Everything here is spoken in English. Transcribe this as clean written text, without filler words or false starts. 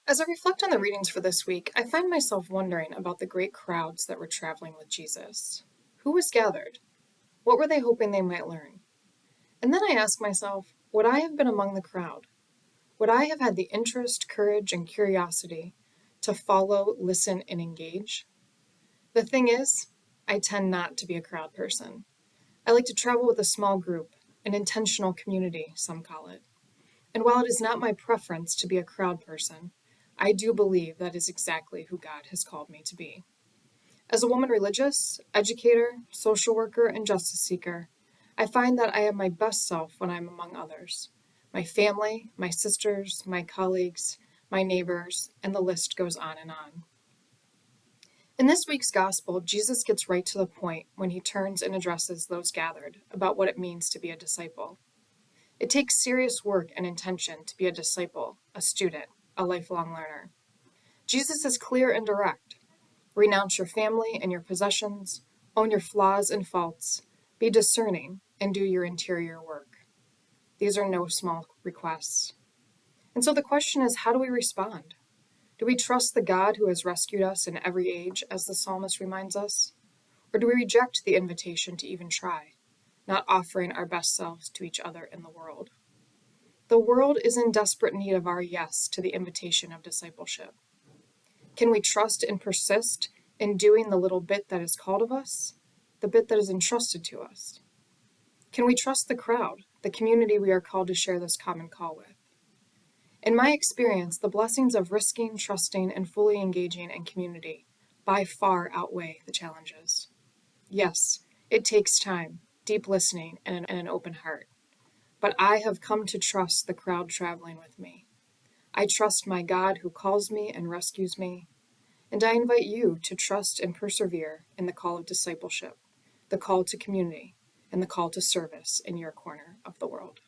As I reflect on the readings for this week, I find myself wondering about the great crowds that were traveling with Jesus. Who was gathered? What were they hoping they might learn? And then I ask myself, would I have been among the crowd? Would I have had the interest, courage, and curiosity to follow, listen, and engage? The thing is, I tend not to be a crowd person. I like to travel with a small group, an intentional community, some call it. And while it is not my preference to be a crowd person, I do believe that is exactly who God has called me to be. As a woman religious, educator, social worker, and justice seeker, I find that I am my best self when I'm among others. My family, my sisters, my colleagues, my neighbors, and the list goes on and on. In this week's gospel, Jesus gets right to the point when he turns and addresses those gathered about what it means to be a disciple. It takes serious work and intention to be a disciple, a student, a lifelong learner. Jesus is clear and direct. Renounce your family and your possessions, own your flaws and faults, be discerning, and do your interior work. These are no small requests. And so the question is, how do we respond? Do we trust the God who has rescued us in every age, as the psalmist reminds us? Or do we reject the invitation to even try, not offering our best selves to each other in the world? The world is in desperate need of our yes to the invitation of discipleship. Can we trust and persist in doing the little bit that is called of us, the bit that is entrusted to us? Can we trust the crowd, the community we are called to share this common call with? In my experience, the blessings of risking, trusting, and fully engaging in community by far outweigh the challenges. Yes, it takes time, deep listening, and an open heart. But I have come to trust the crowd traveling with me. I trust my God who calls me and rescues me. And I invite you to trust and persevere in the call of discipleship, the call to community, and the call to service in your corner of the world.